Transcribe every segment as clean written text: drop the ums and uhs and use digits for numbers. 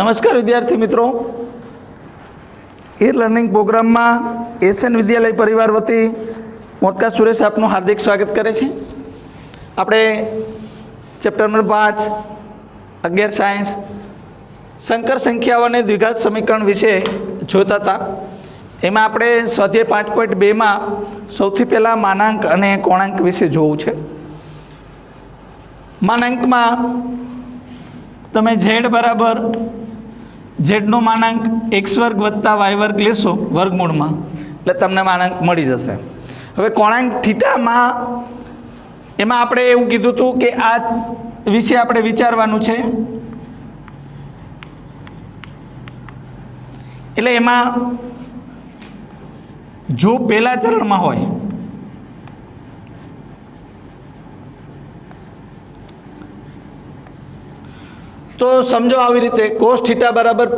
નમસ્કાર વિદ્યાર્થી મિત્રો, એ લર્નિંગ પ્રોગ્રામમાં એશિયન વિદ્યાલય પરિવાર વતી મોટકા સુરેશ આપનું હાર્દિક સ્વાગત કરે છે. આપણે ચેપ્ટર નંબર 5 11 સાયન્સ સંકર સંખ્યાઓ અને દ્વિઘાત સમીકરણ વિશે જોતા હતા. એમાં આપણે સ્વાધ્યાય 5.2માં સૌથી પહેલાં માનાંક અને કોણાંક વિશે જોવું છે. માનાંકમાં તમે ઝેડ બરાબર ઝેડનો માનાંક x વર્ગ વત્તા y વર્ગ લેશો વર્ગમૂળમાં, એટલે તમને માનાંક મળી જશે. હવે કોણાંક થીટામાં એમાં આપણે એવું કીધું હતું કે આ વિશે આપણે વિચારવાનું છે. એટલે એમાં જો પહેલા ચરણમાં હોય તો સમજો આવી રીતે કોસ થીટા બરાબર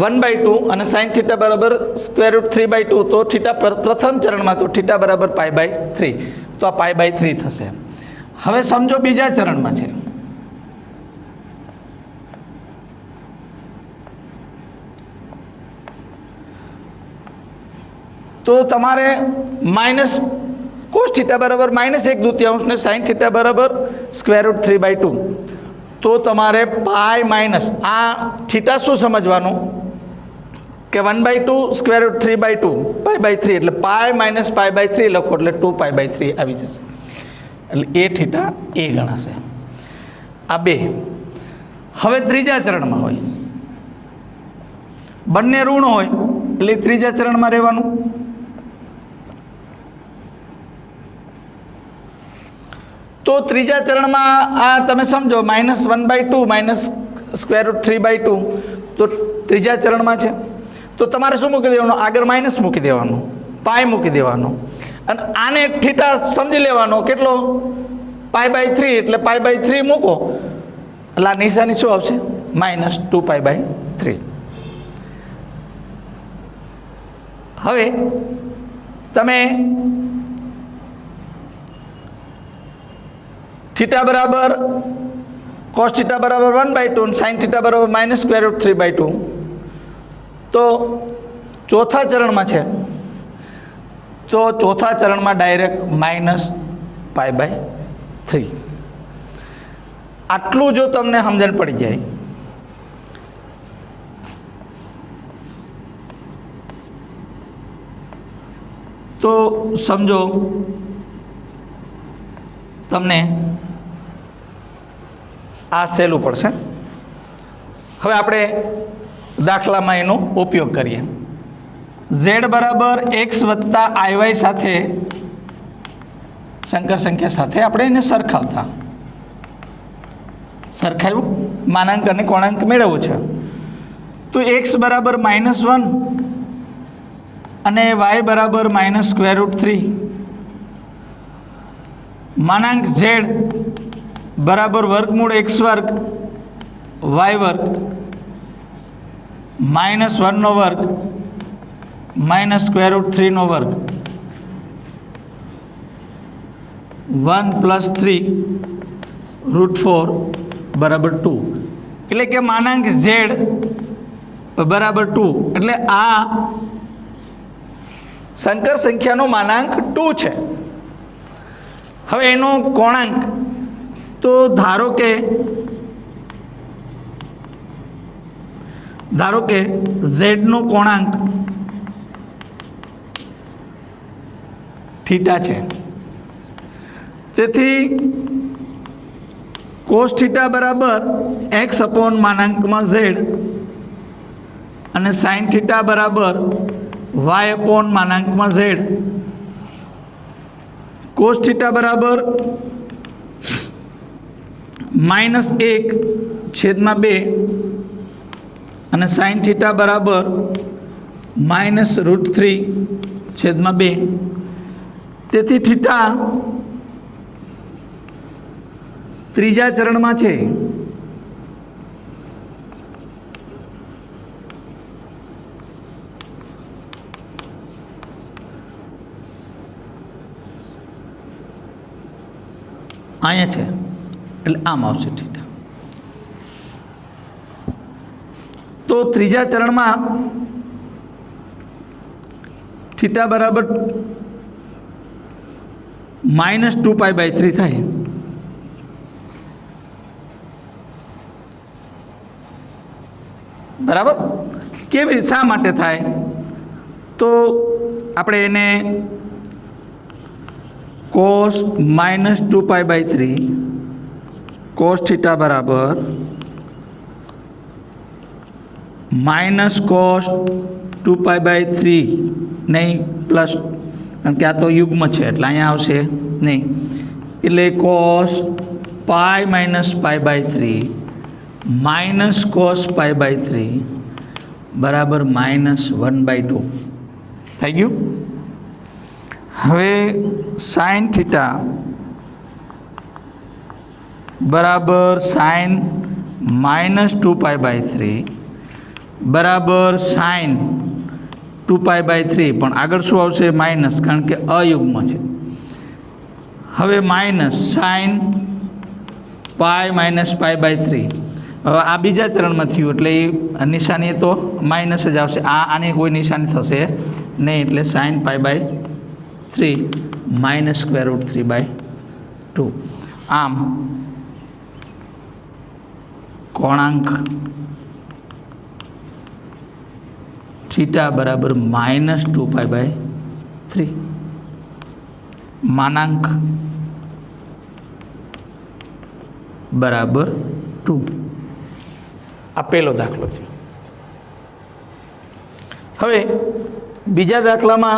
1/2 અને સાઇન થીટા બરાબર √3/2, તો થીટા પ્રથમ ચરણમાં તો થીટા બરાબર π/3, તો આ π/3 થશે. હવે સમજો બીજા ચરણમાં છે, તો તમારે માઇનસ કોસ થીટા બરાબર -1/2 ને સાઇન થીટા બરાબર √3/2, તો તમારે પાઈ માઇનસ આ થીટા શું સમજવાનું કે 1/2 √3/2 π/3, એટલે પાઈ માઇનસ π/3 લખો એટલે 2π/3 આવી જશે. એટલે એ થીટા એ ગણાશે. આ બે. હવે ત્રીજા ચરણમાં હોય, બંને ઋણ હોય એટલે ત્રીજા ચરણમાં રહેવાનું. તો ત્રીજા ચરણમાં આ તમે સમજો -1/2 √3/2, તો ત્રીજા ચરણમાં છે. તો તમારે શું મૂકી દેવાનું? આગળ માઇનસ મૂકી દેવાનું, પાઈ મૂકી દેવાનો, અને આને થીટા સમજી લેવાનો કેટલો π/3, એટલે π/3 મૂકો એટલે આ નિશાની શું આવશે? -2π/3. હવે તમે થીટા બરાબર કોસ થીટા બરાબર 1/2 અને સાઇન થીટા બરાબર -√3/2, તો ચોથા ચરણમાં છે, તો ચોથા ચરણમાં ડાયરેક્ટ -π/3. આટલું જો તમને સમજણ પડી જાય તો સમજો તમને આ સહેલું પડશે. હવે આપણે દાખલામાં એનો ઉપયોગ કરીએ. z બરાબર x વત્તા iy સાથે સંકર સંખ્યા સાથે આપણે એને સરખાવ્યું, માનાંક અને કોણાંક મેળવવો છે. તો x બરાબર -1 અને y બરાબર -√3, માનાંક z બરાબર વર્ગમૂળ x વર્ગ y વર્ગ -1 નો વર્ગ -√3 નો વર્ગ 1 + 3 √4 બરાબર 2. એટલે કે માનાંક z બરાબર 2, એટલે આ સંકર સંખ્યાનો માનાંક 2 છે. હવે એનો કોણાંક તો ધારો કે z નો કોણાંક થીટા છે. તેથી કોસ થીટા બરાબર x અપોન માનાંકમાં z અને સાઇન થીટા બરાબર y અપોન માનાંકમાં z, કોસ થીટા બરાબર -1/2 અને સાઇન થીટા બરાબર -√3/2. તેથી થીટા ત્રીજા ચરણમાં છે. અહીંયા છે એટલે આમ આવશે થીટા. तो त्रीजा चरण में थीटा बराबर -2π/3 थाय। बराबर केवी शा माटे थाय तो आपणे एने cos -2π/3 cos थीटा बराबर -cos 2π/3 नहीं प्लस कारण के आ तो युग्म है એટલે અહીંયા આવશે નહીં એટલે cos π - π/3 cos π/3 बराबर -1/2 થઈ ગયું। હવે sin थीटा बराबर sin -2π/3 बराबर sin 2π/3 पण आगळ शुं आवशे माइनस कारण के अयुग्म है। हवे माइनस sin π - π/3 हवे आ बीजा चरण में थयुं एटले निशानी तो माइनस ज आवशे। आनी कोई निशानी थशे नहीं एटले sin π/3 -√3/2 आम कोणांक थीटा बराबर -2π/3 मानांक बराबर 2। आ पहलो दाखलो थयो। हवे बीजा दाखला में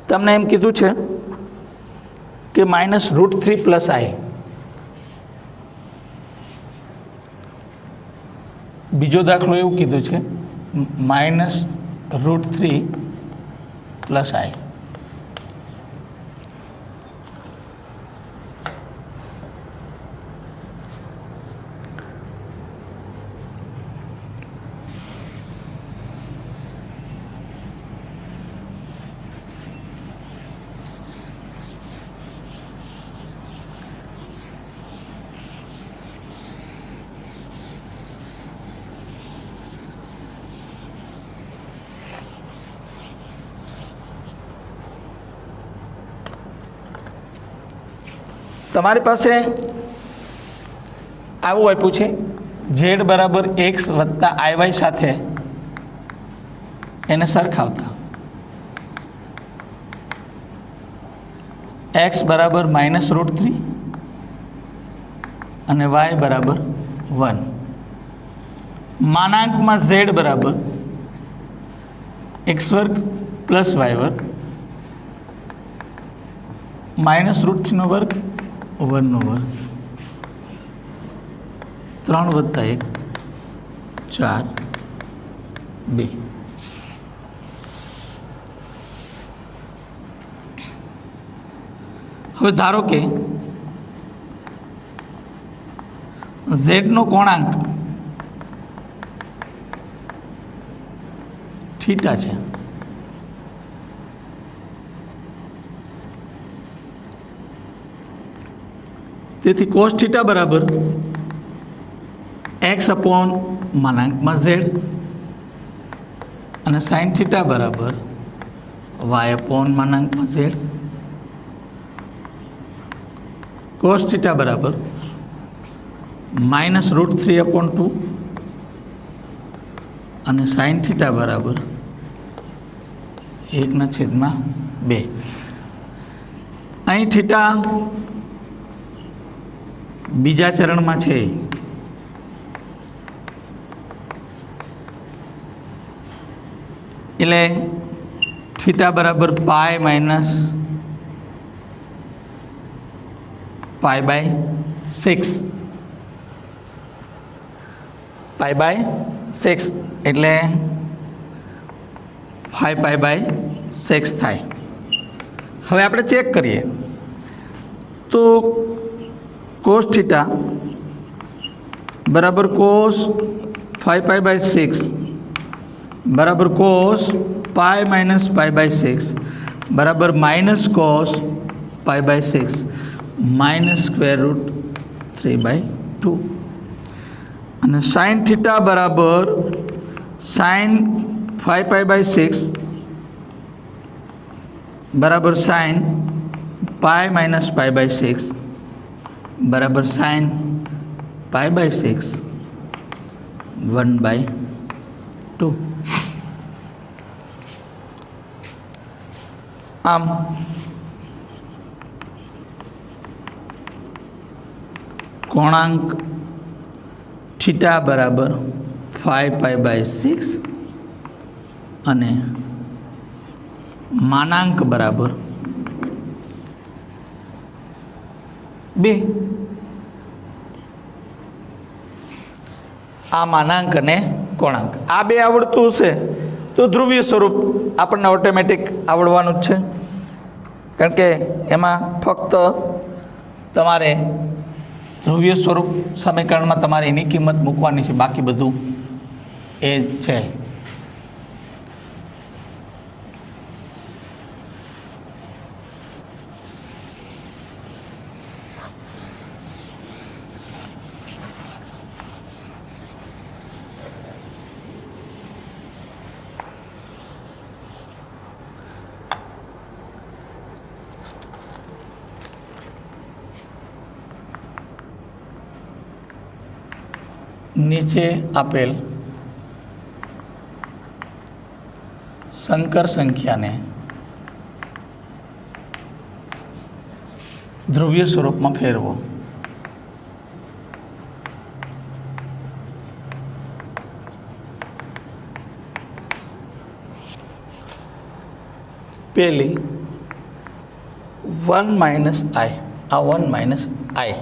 तमने एम कीधुं छे कि -√3 + i। बीजो दाखलो एवुं कीधुं छे -√3 + i। तमारी पासे आवुं आप्युं छे z बराबर x वत्ता iy साथे एने सरखावता x बराबर -√3 अने y बराबर 1 मानांक में z बराबर x² + y² -√3² 1/2 3 + 1 4 2। હવે ધારો કે z નો કોણાંક थीटा है। તેથી cos थीटा बराबर x अपॉन मानांक में z और sin थीटा बराबर y अपॉन मानांक में z। cos थीटा बराबर -√3/2 और sin थीटा बराबर 1/2। अहीं थीटा बीजा चरण में है एटले थीटा बराबर पाई माइनस π/6 π/6 एटले 5π/6 थाय। हवे आपणे चेक करिए तो cos थीटा बराबर cos 5π/6 बराबर cos पाई माइनस π/6 बराबर -cos π/6 -√3/2। અને સાઇન થીટા બરાબર સાઇન 5π/6 બરાબર સાઇન પાઈ માઇનસ π/6 બરાબર સાઇન π/6 1/2. આમ કોણાંક થીટા બરાબર 5π/6 અને માનાંક બરાબર 2. આ માનાંક અને કોણાંક આ બે આવડતું હશે તો ધ્રુવીય સ્વરૂપ આપણને ઓટોમેટિક આવડવાનું જ છે, કારણ કે એમાં ફક્ત તમારે ધ્રુવીય સ્વરૂપ સમીકરણમાં તમારે એની કિંમત મૂકવાની છે, બાકી બધું એ જ છે. નીચે આપેલ સંકર સંખ્યાને ધ્રુવીય સ્વરૂપમાં ફેરવો. પહેલી 1 માઇનસ આઈ, આ 1 માઇનસ આઈ,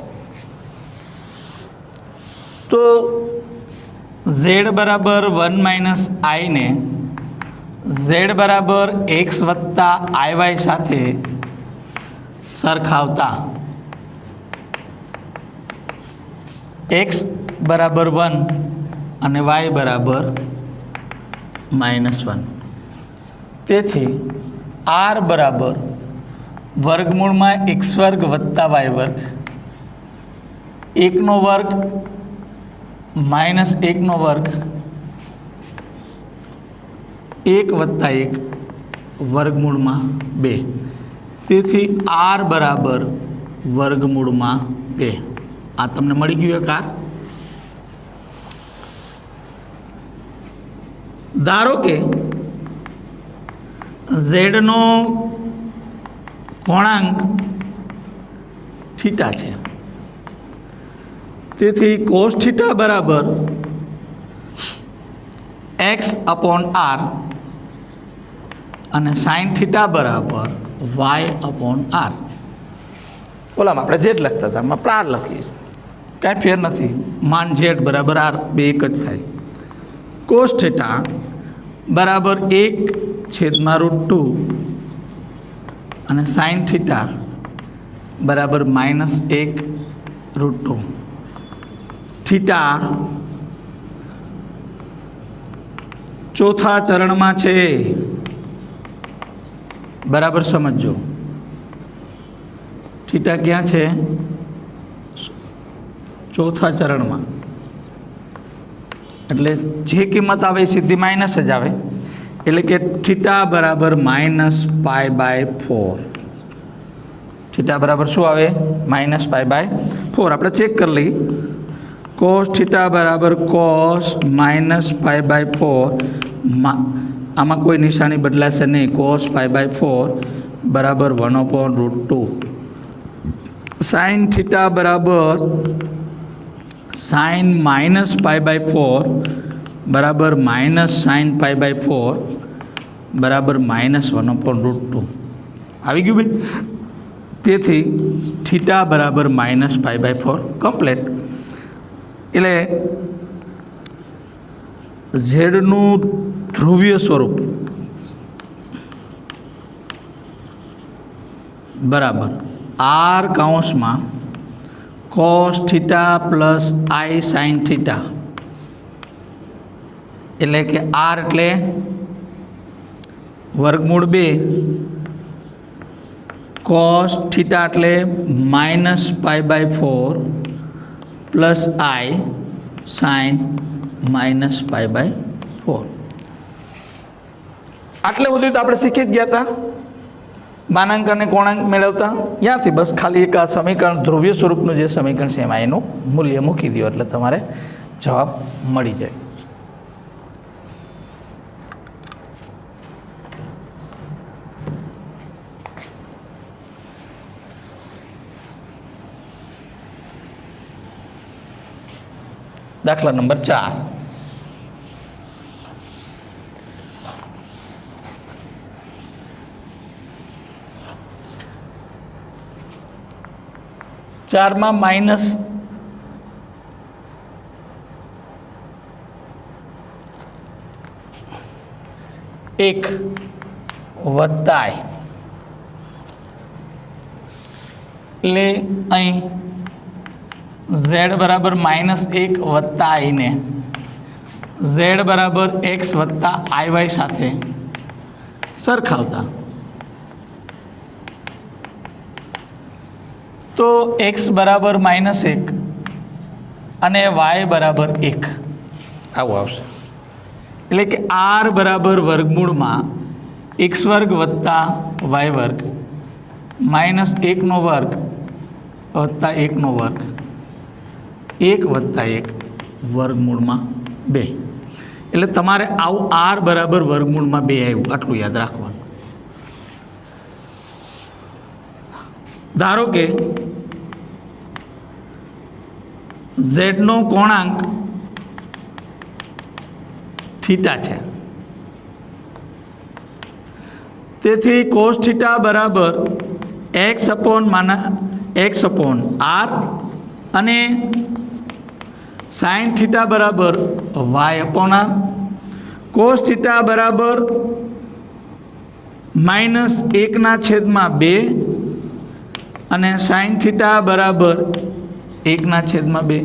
તો z બરાબર 1 માઇનસ આઈ ને z બરાબર x વત્તા iy સાથે સરખાવતા x બરાબર 1 અને y બરાબર -1. તેથી r બરાબર વર્ગમૂળમાં x વર્ગ વત્તા y વર્ગ, 1 નો વર્ગ -1 નો વર્ગ, 1 વત્તા 1 વર્ગમૂળમાં 2. તેથી r બરાબર વર્ગમૂળમાં 2. આ તમને મળી ગયું એક r. ધારો કે z નો કોણાંક થીટા છે, તેથી કોસ થીટા બરાબર x/r અને સાઇન થીટા બરાબર y/r. ઓલામાં આપણે z લખતા હતા, આપણે r લખીએ, કાંઈ ફેર નથી. માન z બરાબર r, બે એક જ થાય. કોસ થીટા બરાબર 1/√2 અને સાઇન થીટા બરાબર -1√2. થીટા ચોથા ચરણમાં છે, બરાબર સમજો. થીટા ક્યાં છે? ચોથા ચરણમાં. એટલે જે કિંમત આવે એ સીધી માઇનસ જ આવે, એટલે કે થીટા બરાબર -π/4. થીટા બરાબર શું આવે? -π/4. આપણે ચેક કરી લઈએ. કોસ થીટા બરાબર કોસ -π/4. આમાં કોઈ નિશાની બદલાશે નહીં. કોસ π/4 બરાબર 1/√2. સાઇન થીટા બરાબર સાઇન -π/4 બરાબર -sin π/4 બરાબર -1/√2. આવી ગયું ભાઈ? તેથી થીટા બરાબર -π/4 કમ્પ્લીટ. એટલે ઝેડનું ધ્રુવીય સ્વરૂપ બરાબર r કૌંસમાં કોસ થીટા પ્લસ આઈ સાઇન થીટા, એટલે કે r એટલે વર્ગમૂળ 2, કોસ થીટા એટલે -π/4 પ્લસ આઈ સાઇન માઇનસ પાઈ/4. આટલે સુધી તો આપણે શીખી જ ગયા હતા માનાંક અને કોણાંક મેળવતા. ત્યાંથી બસ ખાલી એક આ સમીકરણ ધ્રુવીય સ્વરૂપનું જે સમીકરણ છે એમાં એનું મૂલ્ય મૂકી દો એટલે તમારે જવાબ મળી જાય. દાખલા નંબર 4. ચારમાં માઇનસ એક વત્તા i એટલે અહીં z બરાબર -1 વત્તા i ને z બરાબર x વત્તા iy સાથે સરખાવતા તો x બરાબર -1 અને y બરાબર 1 આવું આવશે. એટલે કે r બરાબર વર્ગમૂળમાં x² વત્તા y² -1નો વર્ગ વત્તા 1નો વર્ગ 1 વત્તા 1 વર્ગમૂળમાં 2. એટલે તમારે આવું r બરાબર વર્ગમૂળમાં 2 આવ્યું આટલું યાદ રાખવાનું. ધારો કે z નો કોણાંક થીટા છે તેથી cos થીટા બરાબર x અપોન r અને sin થીટા બરાબર y upon r. cos theta બરાબર -1/2 અને sin થીટા બરાબર 1/2.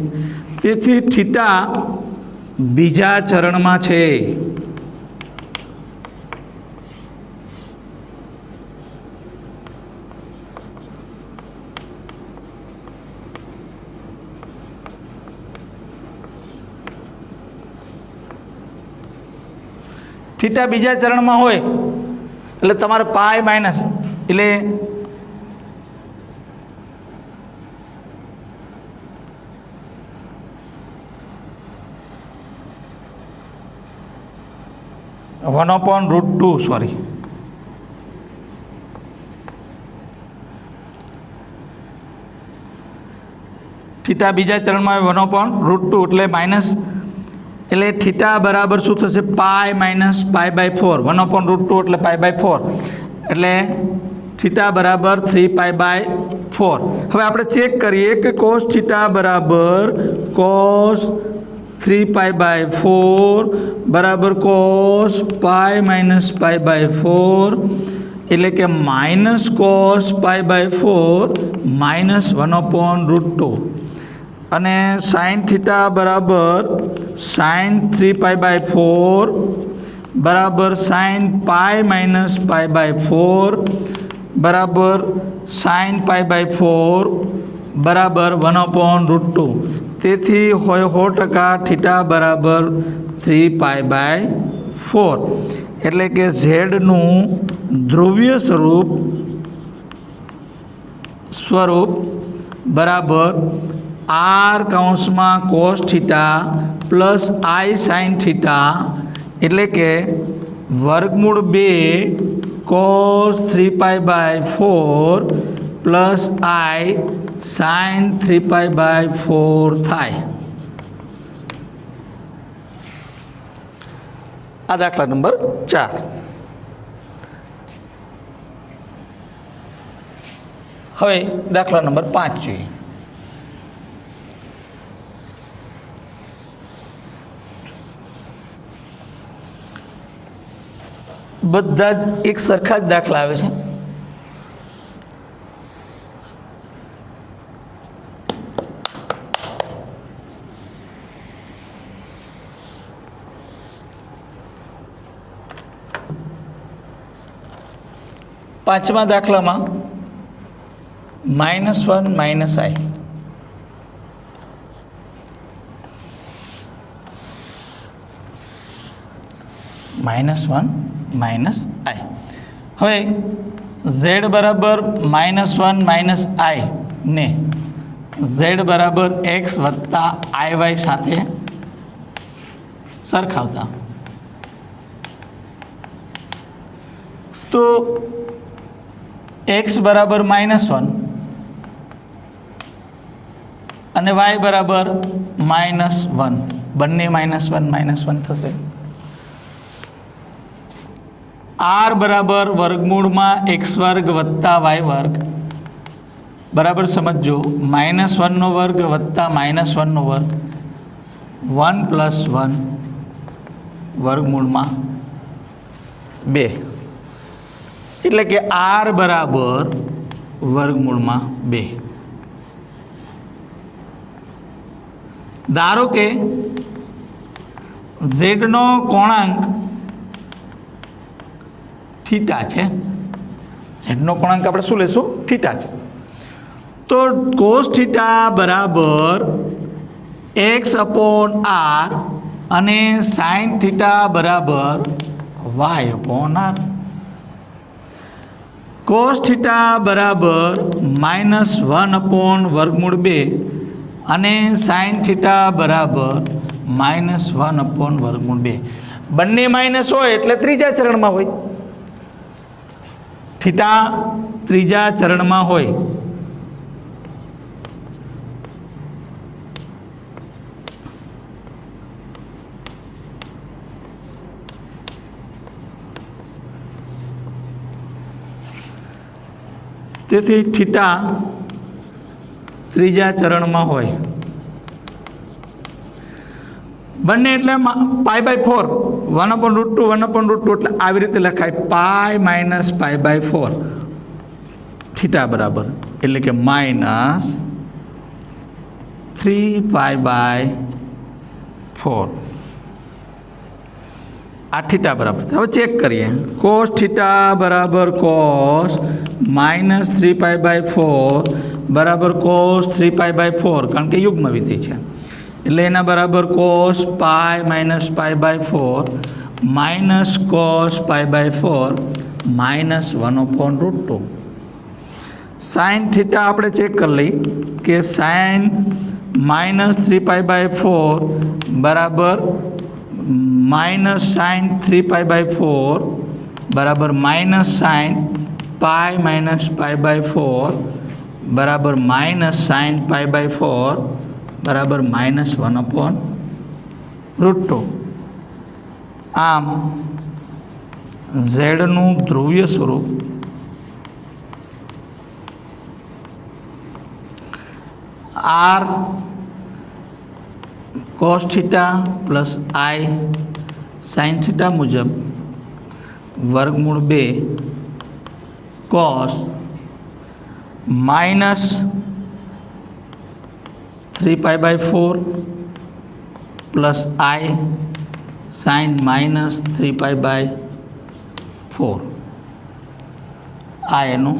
તેથી થીટા બીજા ચરણમાં છે. થીટા બીજા ચરણમાં હોય એટલે તમારે પાઈ માઇનસ એટલે √2 થીટા બીજા ચરણમાં √2 એટલે માઇનસ એટલે થીટા બરાબર શું થશે પાઈ માઇનસ પાઈ/4 1/√2 એટલે પાઈ/4 એટલે થીટા બરાબર 3π/4. હવે આપણે ચેક કરીએ કે cos થીટા બરાબર cos 3π/4 બરાબર cos પાઈ માઇનસ પાઈ/4 એટલે કે -cos પાઈ/4 -1/√2 અને sin થીટા બરાબર sin 3π/4 બરાબર sin પાઈ માઇનસ પાઈ/4 બરાબર sin પાઈ/4 બરાબર 1/√2. તેથી હોય 100% થીટા બરાબર 3π/4 એટલે કે ઝેડનું ધ્રુવીય સ્વરૂપ બરાબર r કૌંસમાં cos theta plus i sin theta એટલે કે √2 cos 3π/4 પ્લસ i sin 3π/4 થાય. આ દાખલા નંબર 4. હવે દાખલા નંબર 5 જોઈએ. બધા જ એક સરખા જ દાખલા આવે છે. પાંચમા દાખલામાં -1 -i -1 માઇનસ આઈ. હવે ઝેડ બરાબર -1 આઈ ને ઝેડ બરાબર એક્સ વત્તા આઈ વાય સાથે સરખાવતા તો એક્સ બરાબર -1 અને વાય બરાબર -1, બંને -1 થશે. આર બરાબર વર્ગમૂળમાં એક્સ વર્ગ વત્તા વાય વર્ગ બરાબર સમજો -1 વર્ગ વત્તા -1 વર્ગ 1 + 1 વર્ગમૂળમાં 2 એટલે કે આર બરાબર વર્ગમૂળમાં 2. ધારો કે ઝેડનો કોણાંક થીટા છે. ઝેડનો કોણાંક આપણે શું લેશું? થીટા છે. તો કોસ થીટા બરાબર x/r અને સાઇન થીટા બરાબર y/r. કોસ થીટા બરાબર -1/√2 અને સાઇન થીટા બરાબર -1/√2. બંને માઇનસ હોય એટલે ત્રીજા ચરણમાં હોય. થીટા ત્રીજા ચરણમાં હોય. તેથી થીટા ત્રીજા ચરણમાં હોય. બંને એટલે π/4 1/√2 1/√2 એટલે આવી રીતે લખાય π-π/4 થીટા બરાબર એટલે કે -3π/4 આ થીટા બરાબર. હવે ચેક કરીએ. કોસ થીટા બરાબર કોસ -3π/4 બરાબર કોસ 3π/4 કારણ કે યુગ્મ વિધિ છે એટલે એના બરાબર cos π - π/4 minus cos π/4 -1/√2. Sine theta આપણે ચેક કરી લઈએ કે સાઇન -3π/4 બરાબર -sin 3π/4 બરાબર -sin π - π/4 બરાબર -sin π/4 બરાબર -1/√2. આમ ઝેડનું ધ્રુવીય સ્વરૂપ આર કોસ થીટા પ્લસ આઈ સાઇન થીટા મુજબ વર્ગમૂળ 2 કોસ -3π/4 પ્લસ આઈ સાઇન -3π/4 આ એનું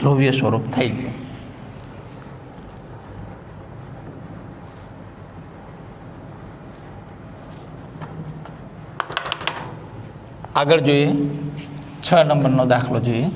ધ્રુવીય સ્વરૂપ થઈ ગયું. આગળ જોઈએ 6 નંબરનો દાખલો જોઈએ.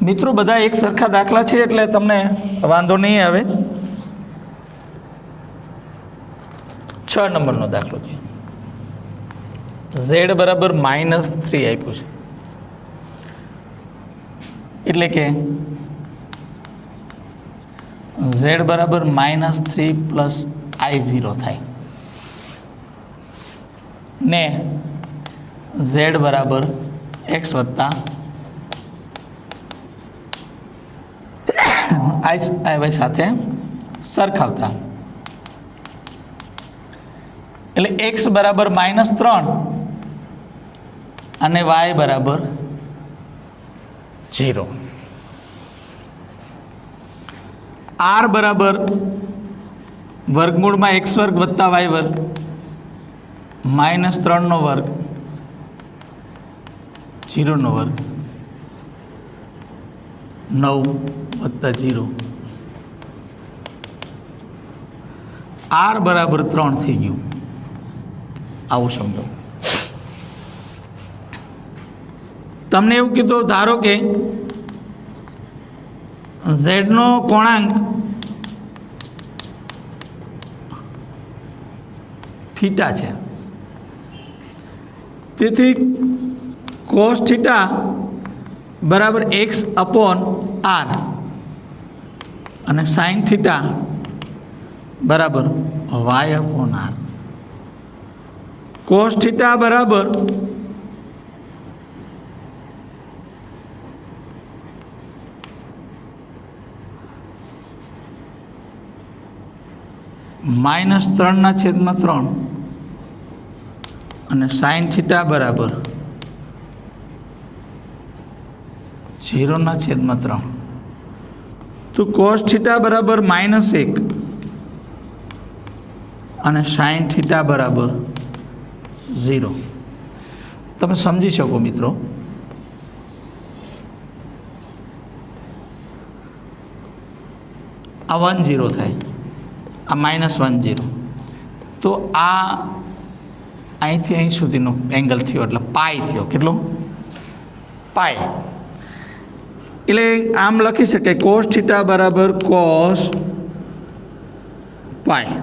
મિત્રો બધા એક સરખા દાખલા છે એટલે તમને વાંધો નહીં આવે. 6 નંબરનો દાખલો છે. ઝેડ બરાબર -3 આપ્યું છે એટલે કે ઝેડ બરાબર -3 પ્લસ I0 થાય ને ઝેડ બરાબર એક્સ વત્તા આઈ સાથે સરખાવતા એટલે x બરાબર -3 અને y બરાબર 0. r બરાબર વર્ગમૂળમાં x વર્ગ વત્તા y વર્ગ માઇનસ 3નો વર્ગ 0નો વર્ગ 9 વત્તા 0 r બરાબર 3 થઈ ગયું. આવું સમજો. તમને એવું કીધું, ધારો કે ઝેડનો કોણાંક થીટા છે, તેથી કોસ થીટા બરાબર x અપોન r અને સાઇન થીટા બરાબર y upon r. Cos theta બરાબર -3/3 અને સાઇન થીટા બરાબર 0/3. તો કોસ થીટા બરાબર -1 અને સાઇન થીટા બરાબર 0. તમે સમજી શકો મિત્રો. આ 1 0 થાય, આ -1 0. તો આ અહીંથી અહીં સુધીનો એંગલ થયો એટલે પાઈ થયો. કેટલો? પાઈ. એટલે આમ લખી શકાય કોસ થીટા બરાબર કોસ પાઈ,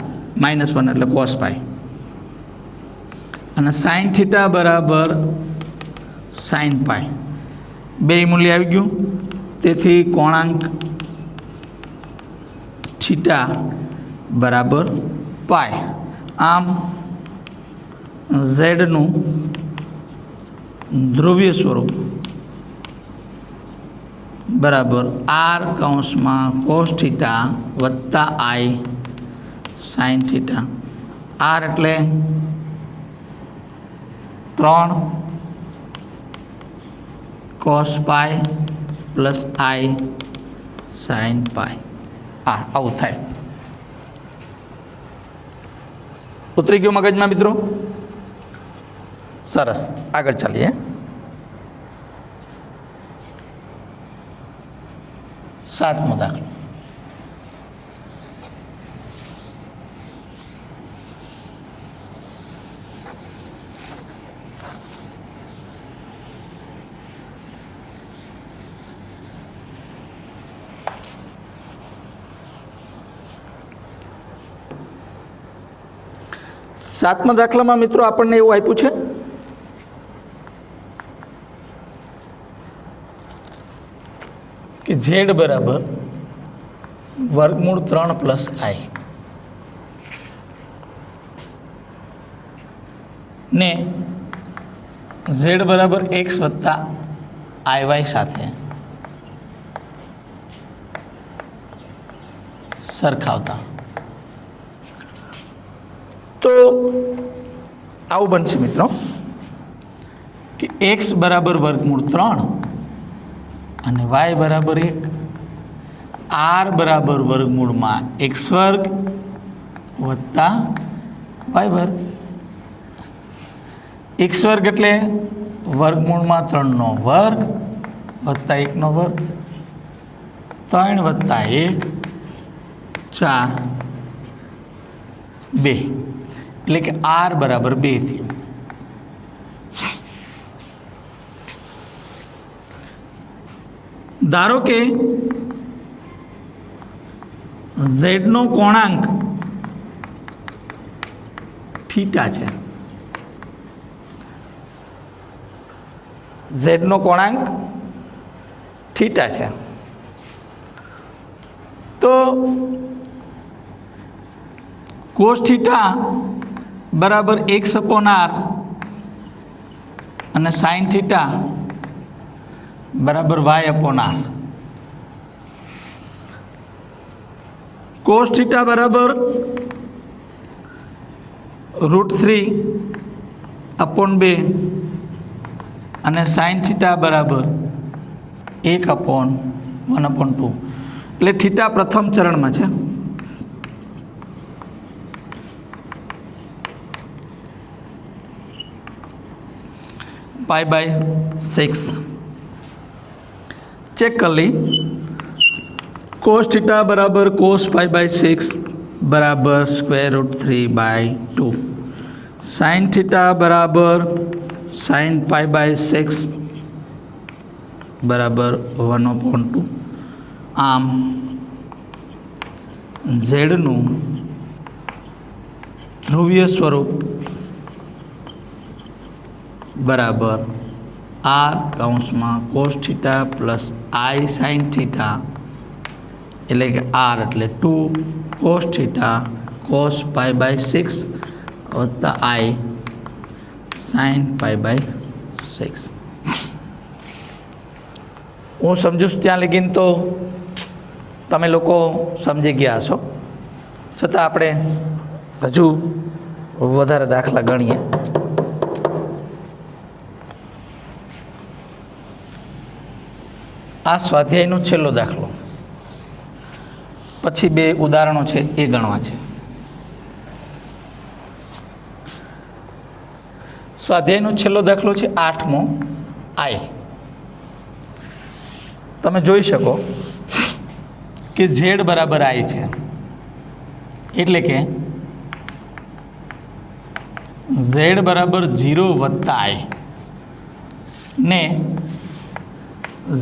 -1 એટલે કોસ પાઈ, અને સાઇન થીટા બરાબર સાઇન પાઈ. બે મૂલ્ય આવી ગયું, તેથી કોણાંક થીટા બરાબર પાઈ. આમ ઝેડનું ધ્રુવીય સ્વરૂપ બરાબર r કોસ થીટા વત્તા i સાઇન થીટા. r એટલે 3 cos pi plus i sign પાઈ. આવું થાય. ઉતરી ગયું મગજમાં મિત્રો? સરસ. આગળ ચાલીએ. 7મો દાખલો. સાતમા દાખલામાં મિત્રો આપણને એવું આપ્યું છે કે ઝેડ બરાબર વર્ગમૂળ 3 પ્લસ i ને ઝેડ બરાબર x વત્તા iy સાથે સરખાવતા. તો આવું બનશે મિત્રો કે x બરાબર વર્ગમૂળ 3 અને y બરાબર 1, r બરાબર વર્ગમૂળમાં x વર્ગ વત્તા y વર્ગ. x વર્ગ એટલે વર્ગમૂળમાં 3નો વર્ગ વત્તા 1નો વર્ગ, 3 વત્તા 1 4 2, એટલે કે r બરાબર 2 થયું. ધારો કે ઝેડનો કોણાંક થીટા છે. ઝેડનો કોણાંક થીટા છે. તો કોસ થીટા બરાબર x અપોન r અને સાઇન થીટા બરાબર y upon r. Cos theta બરાબર √3 અપોન 2 અને સાઇન થીટા બરાબર 1 અપોન 1/2. એટલે થીટા પ્રથમ ચરણમાં છે. π/6 चेक कर ली। cos थीटा बराबर cos π/6 बराबर √3/2, sin थीटा बराबर sin π/6 बराबर 1/2। आम ઝેડનું ધ્રુવીય સ્વરૂપ બરાબર આર કૌંસમાં cos થીટા પ્લસ આઈ સાઇન થીટા, એટલે કે આર એટલે 2 cos થીટા cos π/6 વત્તા આઈ સાઇન π/6। હું સમજુ છું ત્યાં લગીન તો તમે લોકો સમજી ગયા હશો, છતાં આપણે હજુ વધારે દાખલા ગણીએ। આ સ્વાધ્યાયનો છેલ્લો દાખલો, પછી 2 ઉદાહરણો છે એ ગણવા છે। સ્વાધ્યાયનો છેલ્લો દાખલો છે 8મો આઈ। તમે જોઈ શકો કે ઝેડ બરાબર આઈ છે, એટલે કે ઝેડ બરાબર 0 વત્તા આઈ ને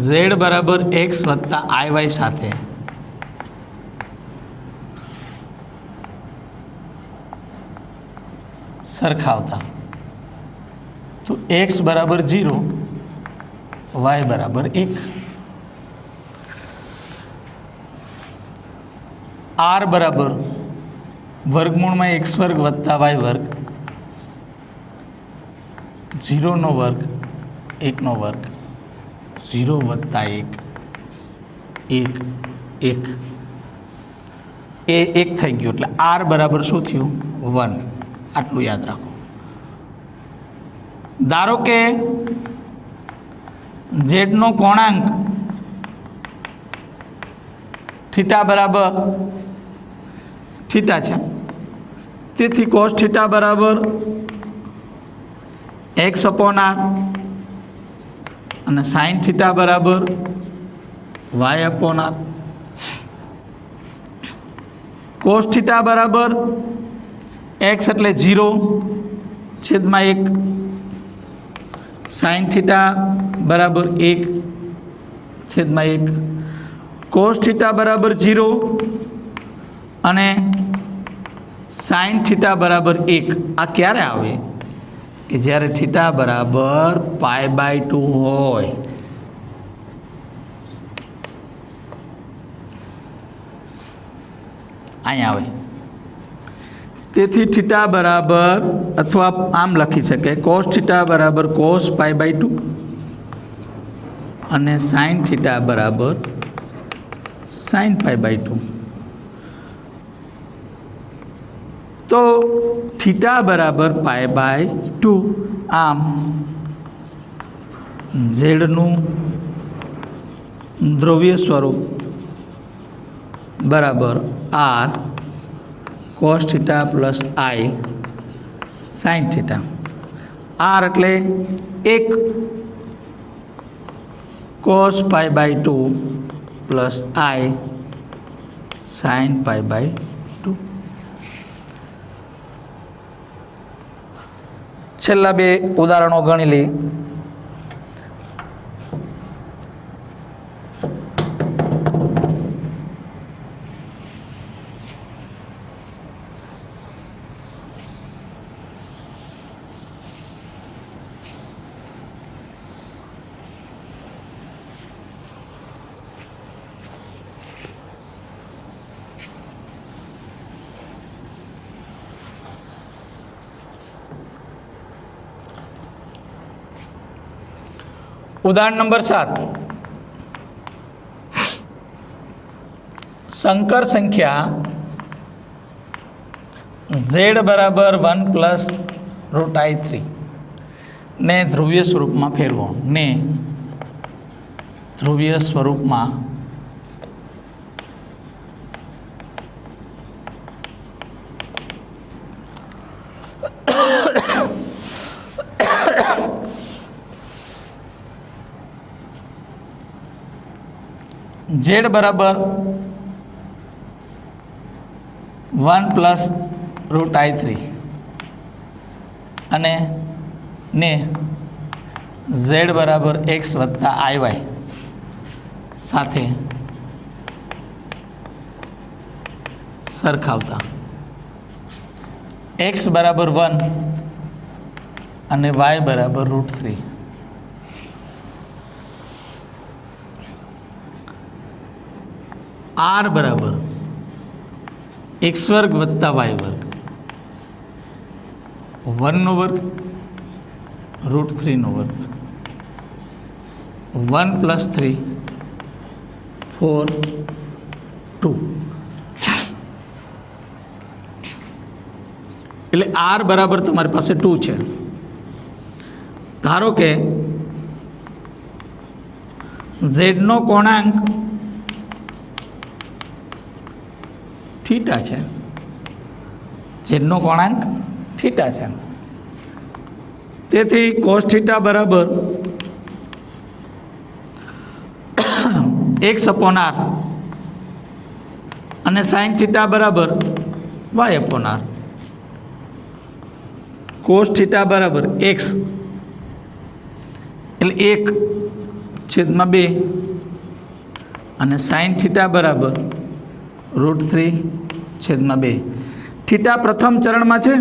ઝેડ બરાબર એક્સ વત્તા આઈ વાય સાથે સરખાવતા, તો એક્સ બરાબર 0 વાય બરાબર 1, आर बराबर वर्गमूल में एक्स वर्ग वत्ता वाय वर्ग 0 નો વર્ગ 1 નો વર્ગ 0 વત્તા 1 1 1 એ 1 થઈ ગયું, એટલે આર બરાબર શું થયું 1। આટલું યાદ રાખો। ધારો કે ઝેડ નો કોણાંક થીટા બરાબર થીટા છે, તેથી cos થીટા બરાબર x અપોન આર અને sin થીટા બરાબર y upon R. cos theta બરાબર x એટલે 0 છેદમાં 1, sin થીટા બરાબર 1 છેદમાં 1, cos થીટા બરાબર 0 અને sin થીટા બરાબર 1। આ ક્યારે આવે કે જ્યારે થીટા બરાબર π/2 હોય। અહીંયા આવે, તેથી થીટા બરાબર, અથવા આમ લખી શકે cos થીટા બરાબર cos π/2 અને sin થીટા બરાબર sin π/2। तो थीटा बराबर π/2, आम ઝેડનું ધ્રુવીય સ્વરૂપ બરાબર આર cos થીટા પ્લસ આઈ સાઇન થીટા। આર એટલે 1 cos π/2 પ્લસ આઈ સાઇન π/2। છેલ્લા 2 ઉદાહરણો ગણી લઈએ। उदाहरण नंबर 7, संकर संख्या z बराबर 1 प्लस √i3 ने ध्रुवीय स्वरूप में फेरवो ने ध्रुवीय स्वरूप में ઝેડ બરાબર 1 પ્લસ રૂટ I3 અને ને ઝેડ બરાબર x વત્તા IY સાથે સરખાવતા x બરાબર 1 અને y બરાબર √3 r બરાબર x વર્ગ વત્તા y વર્ગ 1 નો વર્ગ √3 નો વર્ગ 1 પ્લસ 3 4 2 એટલે r બરાબર તમારી પાસે 2 છે. ધારો કે z નો કોણાંક થીટા છે, z નો કોણાંક થીટા છે, તેથી cos થીટા બરાબર x અપોન r અને sin થીટા બરાબર y upon r. cos theta બરાબર x એટલે 1/2 અને sin થીટા બરાબર √3/2. થીટા પ્રથમ ચરણમાં છે,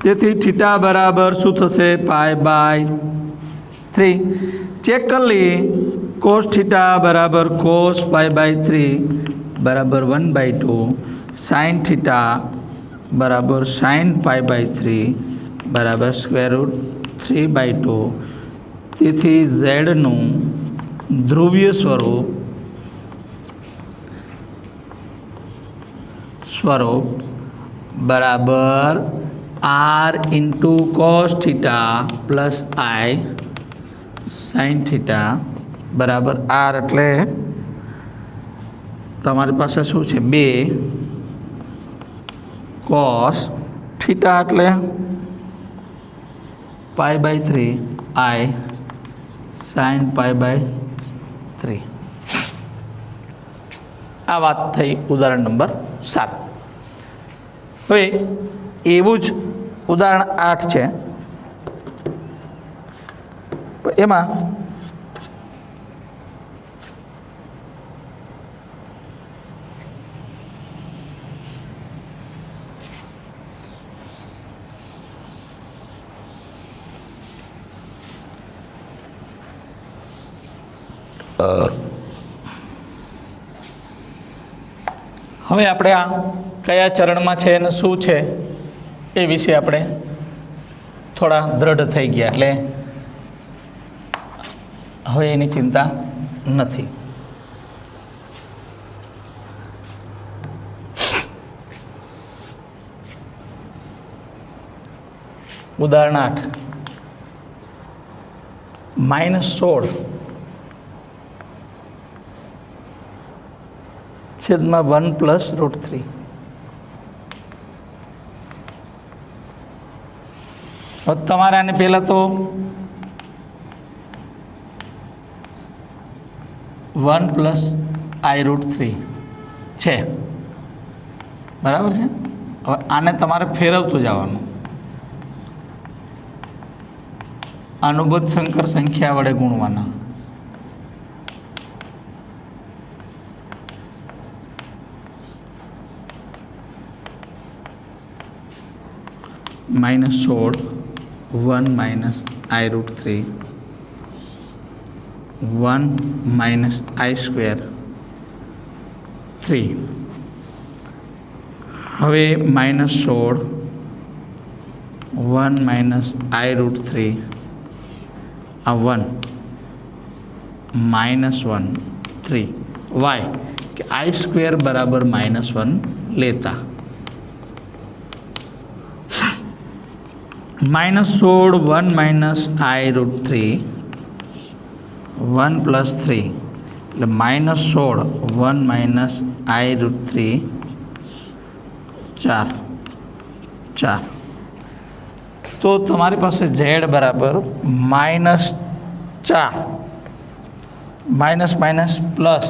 તેથી થીટા બરાબર શું થશે? π/3. ચેક કરી લઈએ. cos થીટા બરાબર cos π/3 બરાબર 1/2, sin થીટા બરાબર sin π/3 બરાબર √3/2. તેથી ઝેડનું ધ્રુવીય સ્વરૂપ બરાબર r into cos theta plus I sin theta બરાબર r એટલે તમારી પાસે શું છે? 2 cos થીટા એટલે π/3 I sin π/3. આ વાત થઈ ઉદાહરણ નંબર 7. હવે એવું જ ઉદાહરણ 8 છે. એમાં હવે આપણે આ કયા ચરણમાં છે અને શું છે એ વિશે આપણે થોડા દ્રઢ થઈ ગયા, એટલે હવે એની ચિંતા નથી. ઉદાહરણ 8 -16 છેદમાં 1 પ્લસ √3. હવે તમારે આને પહેલાં તો 1 પ્લસ I√3 છે, બરાબર છે. હવે આને તમારે ફેરવતું જવાનું, અનુબદ્ધ સંકર સંખ્યા વડે ગુણવાના. -16 1 minus I√3 1 minus I² 3. હવે -16 1 minus I√3 આ 1 -1 3 વાય કે I² બરાબર -1 લેતા -16 1 minus I√3 1 plus 3 એટલે -16 1 minus I√3 4. તો તમારી પાસે z બરાબર -3 4 માઇનસ માઇનસ પ્લસ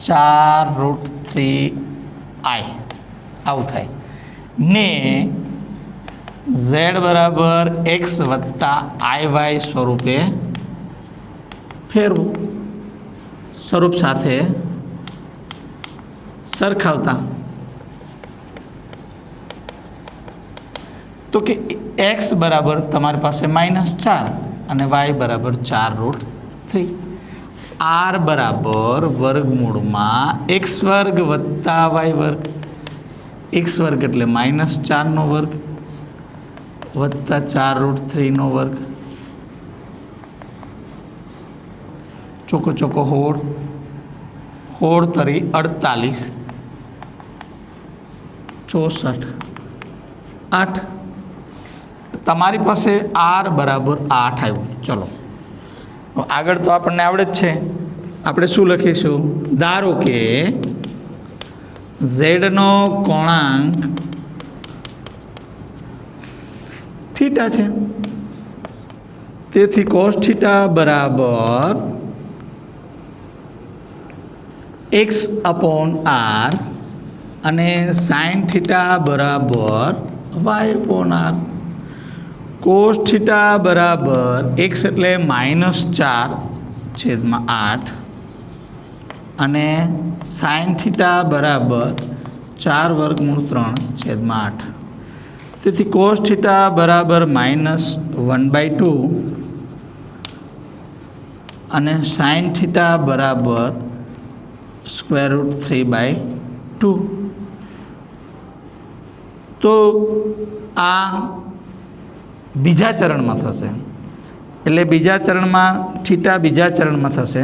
4√3i આવું થાય ને z બરાબર x વત્તા iy સ્વરૂપે ફેરવું, સ્વરૂપ સાથે સરખાવતા. તો કે x બરાબર તમારી પાસે -4 અને y બરાબર 4√3. r બરાબર વર્ગમૂળમાં x વર્ગ વત્તા y વર્ગ. x વર્ગ એટલે -4નો વર્ગ વત્તા 4√3નો વર્ગ. ચોકો ચોકો હોળ, હોળ તરી 48, 64, 8. તમારી પાસે r બરાબર 8 આવ્યું. ચલો આગળ તો આપણને આવડે જ છે. આપણે શું લખીશું? ધારો કે ઝેડનો કોણાંક થીટા છે, તેથી કોસ થીટા બરાબર x અપોન r અને સાઇન થીટા બરાબર y upon r. Cos theta બરાબર x એટલે -4/8 અને સાઇન થીટા બરાબર 4√3/8. તેથી કોસ થીટા બરાબર -1/2 અને સાઇન થીટા બરાબર √3/2. તો આ બીજા ચરણમાં થશે, એટલે બીજા ચરણમાં થીટા બીજા ચરણમાં થશે.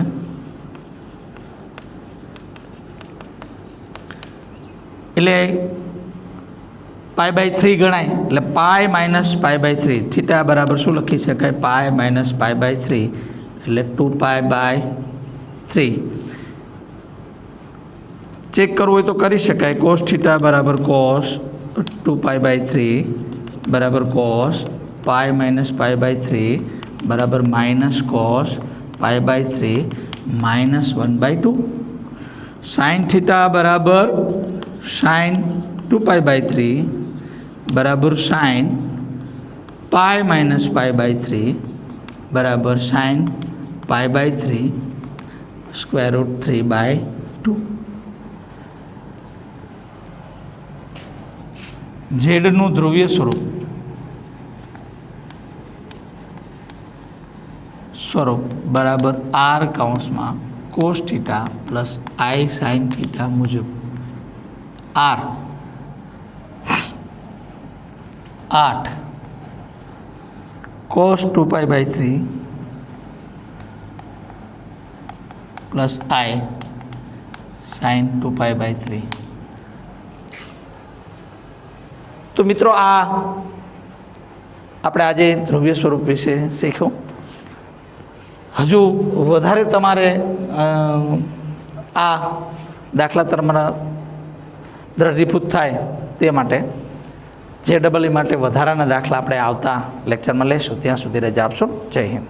એટલે π/3 ગણાય, એટલે π-π/3. થીટા બરાબર શું લખી શકાય? π-π/3 એટલે 2π/3. ચેક કરવું હોય તો કરી શકાય. કોસ થીટા બરાબર કોસ 2π/3 બરાબર કોસ π-π/3 બરાબર માઇનસ કોસ π/3 -1/2. સાઇન થીટા બરાબર સાઇન 2π/3 બરાબર સાઇન π-π/3 બરાબર સાઇન π/3 √3/2. ઝેડનું ધ્રુવીય સ્વરૂપ બરાબર r કૌંસમાં cos theta plus i sine theta મુજબ. r 8 cos 2π/3 plus i sine 2π/3. તો મિત્રો આ આપણે આજે ધ્રુવીય સ્વરૂપ વિશે શીખ્યું. હજુ વધારે તમારે આ દાખલા તમારા દ્રઢીભૂત થાય તે માટે JEE માટે વધારાના દાખલા આપણે આવતા લેક્ચરમાં લેશું. ત્યાં સુધી રજા આપશો. જય હિન્દ.